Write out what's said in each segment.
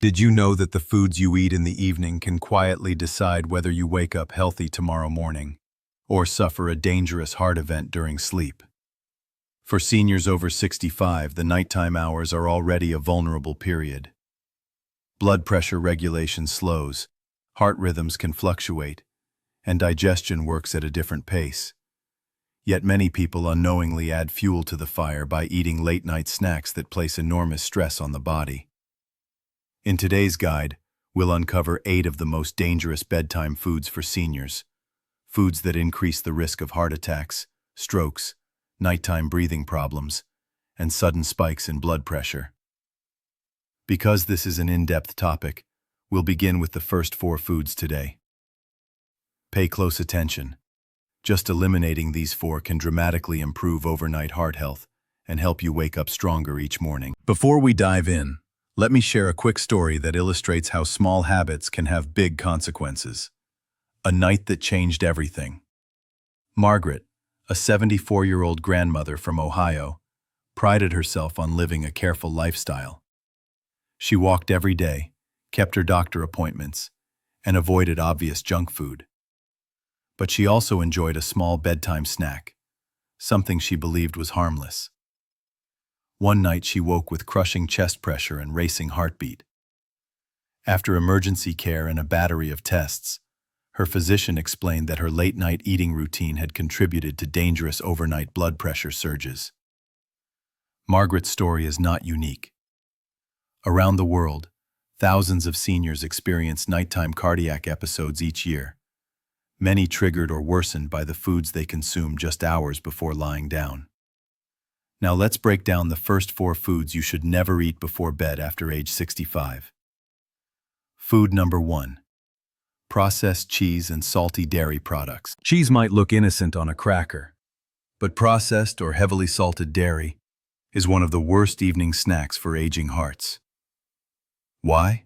Did you know that the foods you eat in the evening can quietly decide whether you wake up healthy tomorrow morning or suffer a dangerous heart event during sleep? For seniors over 65, the nighttime hours are already a vulnerable period. Blood pressure regulation slows, heart rhythms can fluctuate, and digestion works at a different pace. Yet many people unknowingly add fuel to the fire by eating late-night snacks that place enormous stress on the body. In today's guide, we'll uncover 8 of the most dangerous bedtime foods for seniors, foods that increase the risk of heart attacks, strokes, nighttime breathing problems, and sudden spikes in blood pressure. Because this is an in-depth topic, we'll begin with the first 4 foods today. Pay close attention. Just eliminating these 4 can dramatically improve overnight heart health and help you wake up stronger each morning. Before we dive in, let me share a quick story that illustrates how small habits can have big consequences. A night that changed everything. Margaret, a 74-year-old grandmother from Ohio, prided herself on living a careful lifestyle. She walked every day, kept her doctor appointments, and avoided obvious junk food. But she also enjoyed a small bedtime snack, something she believed was harmless. One night she woke with crushing chest pressure and racing heartbeat. After emergency care and a battery of tests, her physician explained that her late-night eating routine had contributed to dangerous overnight blood pressure surges. Margaret's story is not unique. Around the world, thousands of seniors experience nighttime cardiac episodes each year, many triggered or worsened by the foods they consume just hours before lying down. Now let's break down the first 4 foods you should never eat before bed after age 65. Food number 1. Processed cheese and salty dairy products. Cheese might look innocent on a cracker, but processed or heavily salted dairy is one of the worst evening snacks for aging hearts. Why?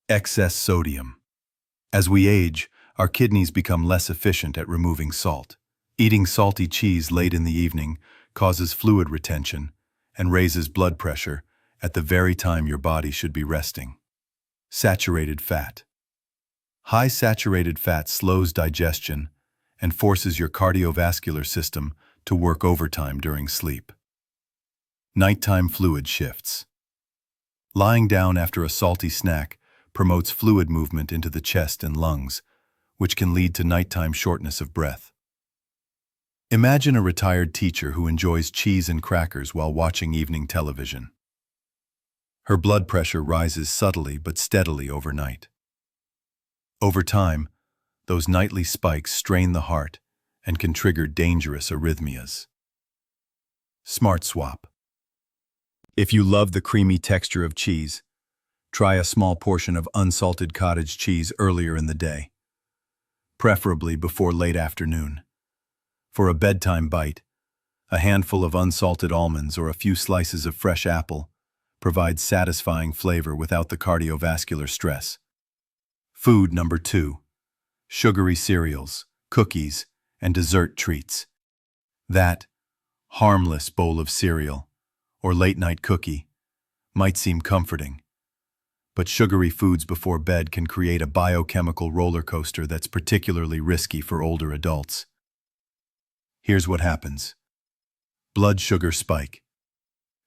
Excess sodium. As we age, our kidneys become less efficient at removing salt. Eating salty cheese late in the evening causes fluid retention and raises blood pressure at the very time your body should be resting. Saturated fat. High saturated fat slows digestion and forces your cardiovascular system to work overtime during sleep. Nighttime fluid shifts. Lying down after a salty snack promotes fluid movement into the chest and lungs, which can lead to nighttime shortness of breath. Imagine a retired teacher who enjoys cheese and crackers while watching evening television. Her blood pressure rises subtly but steadily overnight. Over time, those nightly spikes strain the heart and can trigger dangerous arrhythmias. Smart swap. If you love the creamy texture of cheese, try a small portion of unsalted cottage cheese earlier in the day, preferably before late afternoon. For a bedtime bite, a handful of unsalted almonds or a few slices of fresh apple provides satisfying flavor without the cardiovascular stress. Food number 2. Sugary cereals, cookies, and dessert treats. That harmless bowl of cereal or late-night cookie might seem comforting, but sugary foods before bed can create a biochemical roller coaster that's particularly risky for older adults. Here's what happens. Blood sugar spike.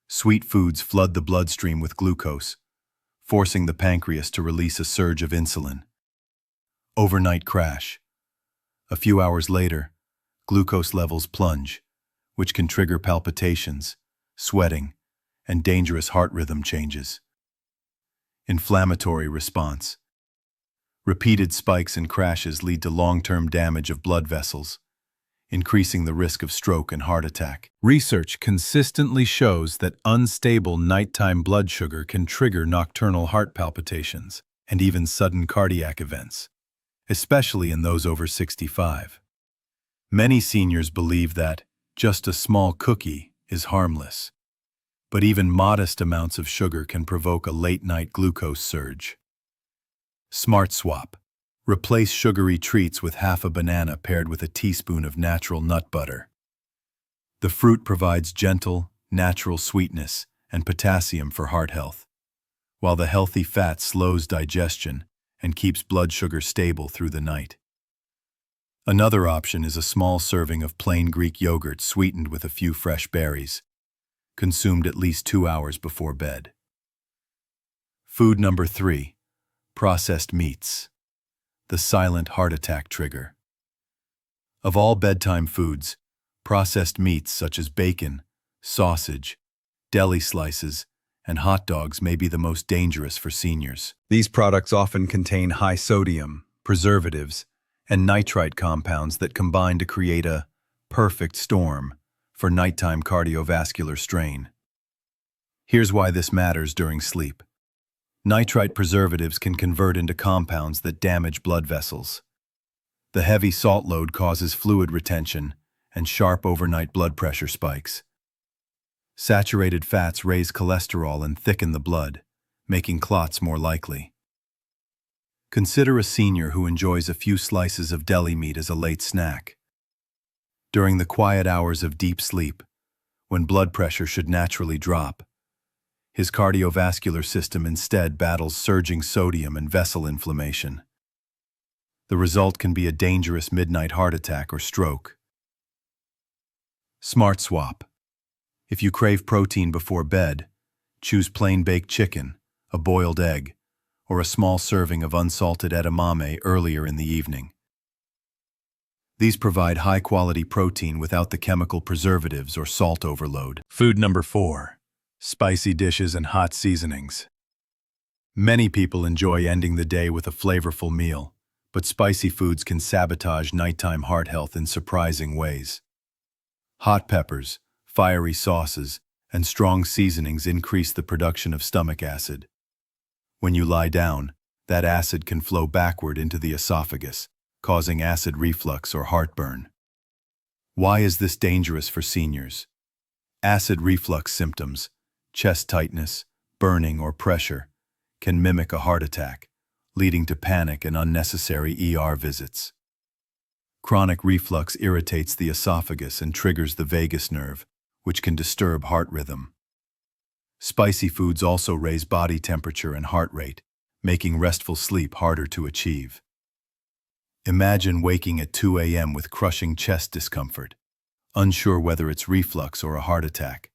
Sweet foods flood the bloodstream with glucose, forcing the pancreas to release a surge of insulin. Overnight crash. A few hours later, glucose levels plunge, which can trigger palpitations, sweating, and dangerous heart rhythm changes. Inflammatory response. Repeated spikes and crashes lead to long-term damage of blood vessels, increasing the risk of stroke and heart attack. Research consistently shows that unstable nighttime blood sugar can trigger nocturnal heart palpitations and even sudden cardiac events, especially in those over 65. Many seniors believe that just a small cookie is harmless, but even modest amounts of sugar can provoke a late-night glucose surge. Smart swap. Replace sugary treats with half a banana paired with a teaspoon of natural nut butter. The fruit provides gentle, natural sweetness and potassium for heart health, while the healthy fat slows digestion and keeps blood sugar stable through the night. Another option is a small serving of plain Greek yogurt sweetened with a few fresh berries, consumed at least 2 hours before bed. Food number 3, processed meats. The silent heart attack trigger. Of all bedtime foods, processed meats such as bacon, sausage, deli slices, and hot dogs may be the most dangerous for seniors. These products often contain high sodium, preservatives, and nitrite compounds that combine to create a perfect storm for nighttime cardiovascular strain. Here's why this matters during sleep. Nitrite preservatives can convert into compounds that damage blood vessels. The heavy salt load causes fluid retention and sharp overnight blood pressure spikes. Saturated fats raise cholesterol and thicken the blood, making clots more likely. Consider a senior who enjoys a few slices of deli meat as a late snack. During the quiet hours of deep sleep, when blood pressure should naturally drop, his cardiovascular system instead battles surging sodium and vessel inflammation. The result can be a dangerous midnight heart attack or stroke. Smart swap. If you crave protein before bed, choose plain baked chicken, a boiled egg, or a small serving of unsalted edamame earlier in the evening. These provide high-quality protein without the chemical preservatives or salt overload. Food number 4, spicy dishes and hot seasonings. Many people enjoy ending the day with a flavorful meal, but spicy foods can sabotage nighttime heart health in surprising ways. Hot peppers, fiery sauces, and strong seasonings increase the production of stomach acid. When you lie down, that acid can flow backward into the esophagus, causing acid reflux or heartburn. Why is this dangerous for seniors? Acid reflux symptoms, chest tightness, burning, or pressure, can mimic a heart attack, leading to panic and unnecessary ER visits. Chronic reflux irritates the esophagus and triggers the vagus nerve, which can disturb heart rhythm. Spicy foods also raise body temperature and heart rate, making restful sleep harder to achieve. Imagine waking at 2 a.m. with crushing chest discomfort, unsure whether it's reflux or a heart attack.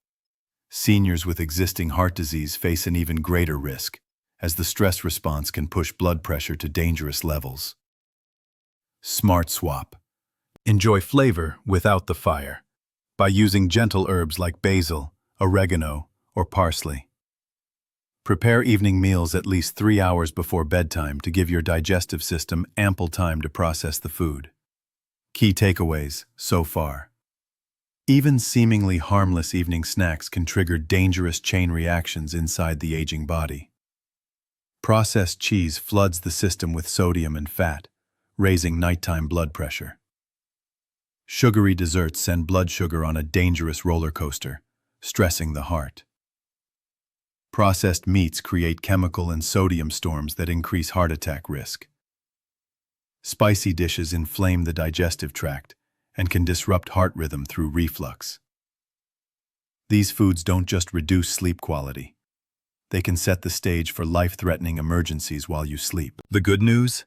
Seniors with existing heart disease face an even greater risk, as the stress response can push blood pressure to dangerous levels. Smart swap. Enjoy flavor without the fire by using gentle herbs like basil, oregano, or parsley. Prepare evening meals at least 3 hours before bedtime to give your digestive system ample time to process the food. Key takeaways so far. Even seemingly harmless evening snacks can trigger dangerous chain reactions inside the aging body. Processed cheese floods the system with sodium and fat, raising nighttime blood pressure. Sugary desserts send blood sugar on a dangerous roller coaster, stressing the heart. Processed meats create chemical and sodium storms that increase heart attack risk. Spicy dishes inflame the digestive tract and can disrupt heart rhythm through reflux. These foods don't just reduce sleep quality. They can set the stage for life-threatening emergencies while you sleep. The good news?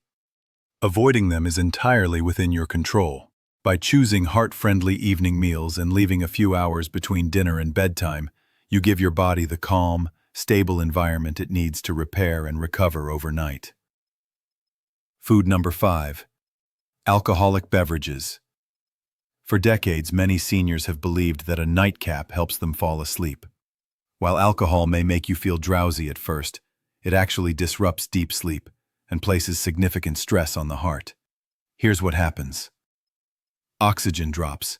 Avoiding them is entirely within your control. By choosing heart-friendly evening meals and leaving a few hours between dinner and bedtime, you give your body the calm, stable environment it needs to repair and recover overnight. Food number 5. Alcoholic beverages. For decades, many seniors have believed that a nightcap helps them fall asleep. While alcohol may make you feel drowsy at first, it actually disrupts deep sleep and places significant stress on the heart. Here's what happens. Oxygen drops.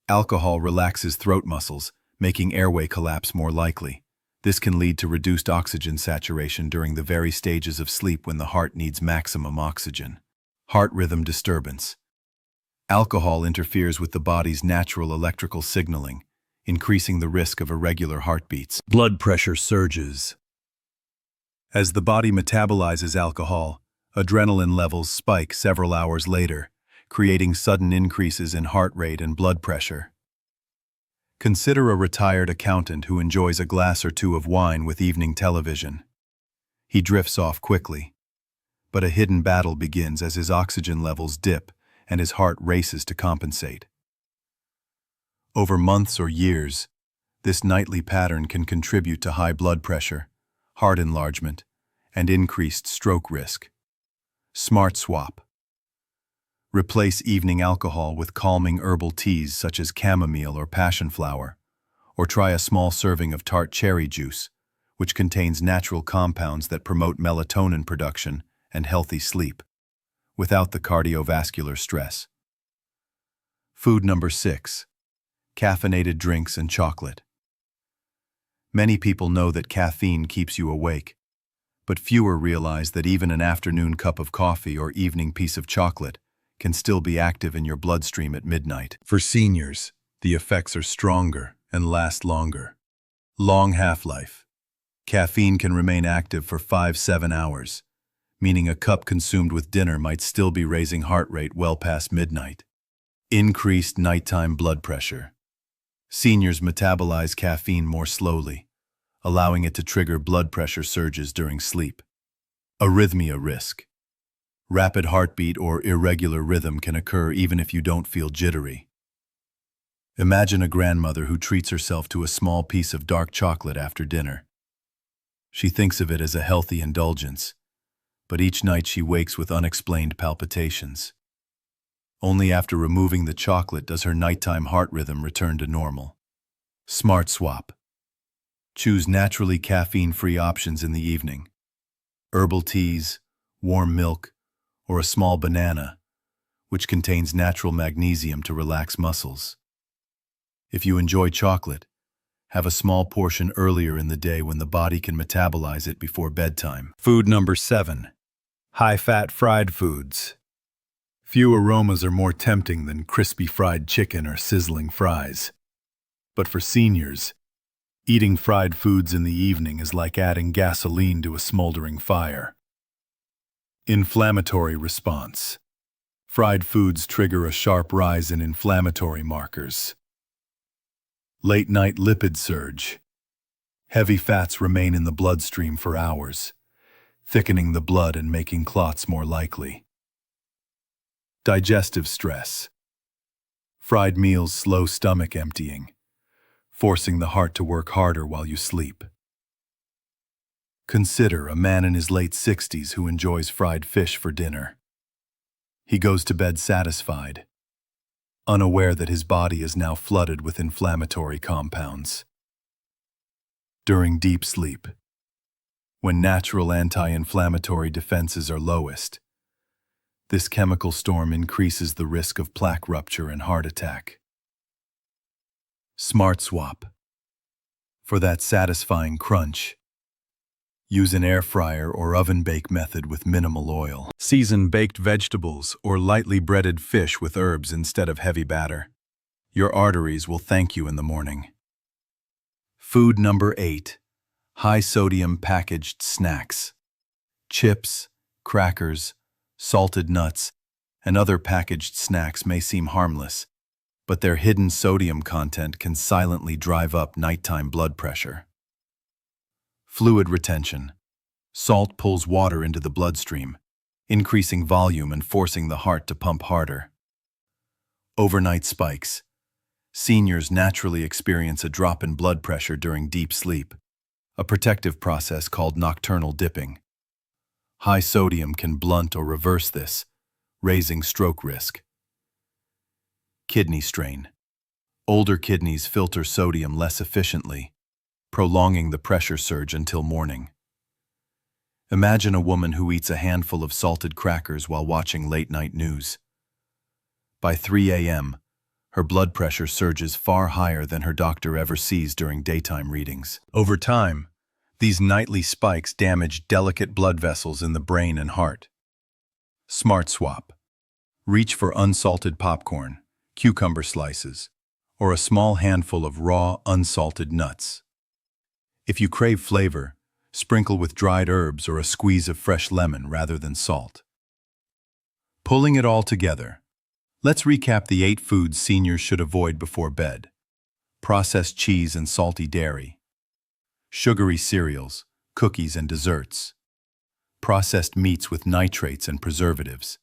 Alcohol relaxes throat muscles, making airway collapse more likely. This can lead to reduced oxygen saturation during the very stages of sleep when the heart needs maximum oxygen. Heart rhythm disturbance. Alcohol interferes with the body's natural electrical signaling, increasing the risk of irregular heartbeats. Blood pressure surges. As the body metabolizes alcohol, adrenaline levels spike several hours later, creating sudden increases in heart rate and blood pressure. Consider a retired accountant who enjoys a glass or two of wine with evening television. He drifts off quickly, but a hidden battle begins as his oxygen levels dip and his heart races to compensate. Over months or years, this nightly pattern can contribute to high blood pressure, heart enlargement, and increased stroke risk. Smart swap. Replace evening alcohol with calming herbal teas such as chamomile or passion flower, or try a small serving of tart cherry juice, which contains natural compounds that promote melatonin production and healthy sleep, without the cardiovascular stress. Food number 6. Caffeinated drinks and chocolate. Many people know that caffeine keeps you awake, but fewer realize that even an afternoon cup of coffee or evening piece of chocolate can still be active in your bloodstream at midnight. For seniors, the effects are stronger and last longer. Long half-life. Caffeine can remain active for 5-7 hours, meaning a cup consumed with dinner might still be raising heart rate well past midnight. Increased nighttime blood pressure. Seniors metabolize caffeine more slowly, allowing it to trigger blood pressure surges during sleep. Arrhythmia risk. Rapid heartbeat or irregular rhythm can occur even if you don't feel jittery. Imagine a grandmother who treats herself to a small piece of dark chocolate after dinner. She thinks of it as a healthy indulgence, but each night she wakes with unexplained palpitations. Only after removing the chocolate does her nighttime heart rhythm return to normal. Smart swap. Choose naturally caffeine-free options in the evening. Herbal teas, warm milk, or a small banana, which contains natural magnesium to relax muscles. If you enjoy chocolate, have a small portion earlier in the day when the body can metabolize it before bedtime. Food number 7. High-fat fried foods. Few aromas are more tempting than crispy fried chicken or sizzling fries. But for seniors, eating fried foods in the evening is like adding gasoline to a smoldering fire. Inflammatory response. Fried foods trigger a sharp rise in inflammatory markers. Late-night lipid surge. Heavy fats remain in the bloodstream for hours, thickening the blood and making clots more likely. Digestive stress. Fried meals slow stomach emptying, forcing the heart to work harder while you sleep. Consider a man in his late 60s who enjoys fried fish for dinner. He goes to bed satisfied, unaware that his body is now flooded with inflammatory compounds. During deep sleep, when natural anti-inflammatory defenses are lowest, this chemical storm increases the risk of plaque rupture and heart attack. Smart swap. For that satisfying crunch, use an air fryer or oven bake method with minimal oil. Season baked vegetables or lightly breaded fish with herbs instead of heavy batter. Your arteries will thank you in the morning. Food number 8. High-sodium packaged snacks. Chips, crackers, salted nuts, and other packaged snacks may seem harmless, but their hidden sodium content can silently drive up nighttime blood pressure. Fluid retention. Salt pulls water into the bloodstream, increasing volume and forcing the heart to pump harder. Overnight spikes. Seniors naturally experience a drop in blood pressure during deep sleep, a protective process called nocturnal dipping. High sodium can blunt or reverse this, raising stroke risk. Kidney strain. Older kidneys filter sodium less efficiently, prolonging the pressure surge until morning. Imagine a woman who eats a handful of salted crackers while watching late-night news. By 3 a.m., her blood pressure surges far higher than her doctor ever sees during daytime readings. Over time, these nightly spikes damage delicate blood vessels in the brain and heart. Smart swap. Reach for unsalted popcorn, cucumber slices, or a small handful of raw, unsalted nuts. If you crave flavor, sprinkle with dried herbs or a squeeze of fresh lemon rather than salt. Pulling it all together, let's recap the 8 foods seniors should avoid before bed. Processed cheese and salty dairy. Sugary cereals, cookies and desserts. processed meats with nitrates and preservatives,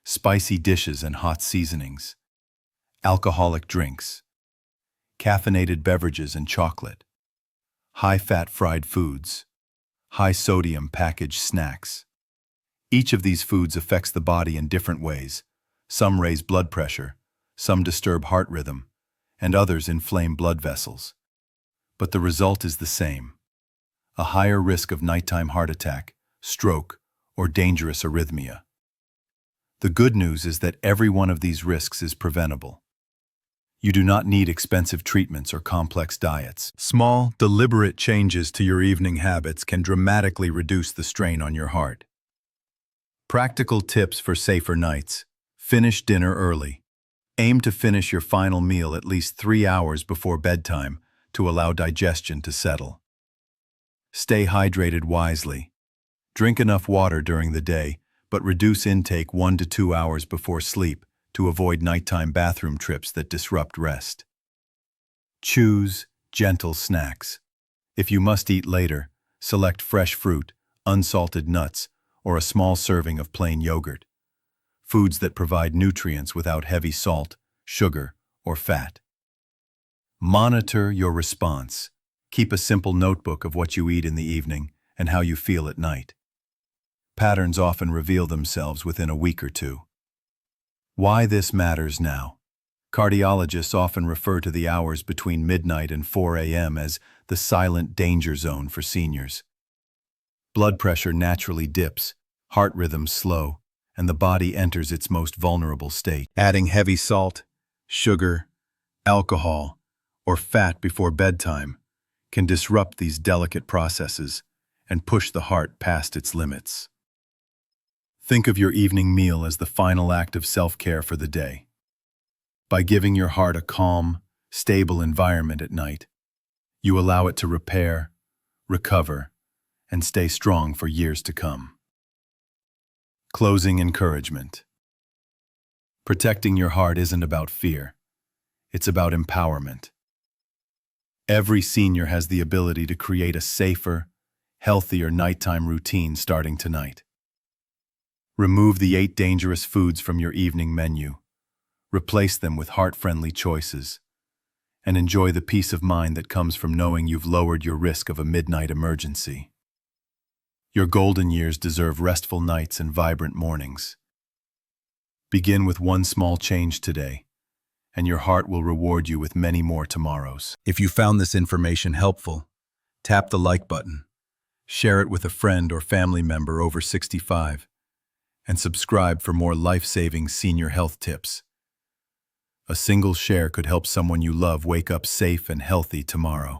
spicy dishes and hot seasonings, alcoholic drinks, caffeinated beverages and chocolate, high-fat fried foods, high-sodium packaged snacks. Each of these foods affects the body in different ways. Some raise blood pressure, some disturb heart rhythm, and others inflame blood vessels. But the result is the same: a higher risk of nighttime heart attack, stroke, or dangerous arrhythmia. The good news is that every one of these risks is preventable. You do not need expensive treatments or complex diets. Small, deliberate changes to your evening habits can dramatically reduce the strain on your heart. Practical tips for safer nights. Finish dinner early. Aim to finish your final meal at least 3 hours before bedtime to allow digestion to settle. Stay hydrated wisely. Drink enough water during the day, but reduce intake 1 to 2 hours before sleep to avoid nighttime bathroom trips that disrupt rest. Choose gentle snacks. If you must eat later, select fresh fruit, unsalted nuts, or a small serving of plain yogurt. Foods that provide nutrients without heavy salt, sugar, or fat. Monitor your response. Keep a simple notebook of what you eat in the evening and how you feel at night. Patterns often reveal themselves within a week or two. Why this matters now. Cardiologists often refer to the hours between midnight and 4 a.m. as the silent danger zone for seniors. Blood pressure naturally dips, heart rhythms slow, and the body enters its most vulnerable state. Adding heavy salt, sugar, alcohol, or fat before bedtime can disrupt these delicate processes and push the heart past its limits. Think of your evening meal as the final act of self-care for the day. By giving your heart a calm, stable environment at night, you allow it to repair, recover, and stay strong for years to come. Closing encouragement. Protecting your heart isn't about fear. It's about empowerment. Every senior has the ability to create a safer, healthier nighttime routine starting tonight. Remove the 8 dangerous foods from your evening menu. Replace them with heart-friendly choices. And enjoy the peace of mind that comes from knowing you've lowered your risk of a midnight emergency. Your golden years deserve restful nights and vibrant mornings. Begin with one small change today, and your heart will reward you with many more tomorrows. If you found this information helpful, tap the like button, share it with a friend or family member over 65, and subscribe for more life-saving senior health tips. A single share could help someone you love wake up safe and healthy tomorrow.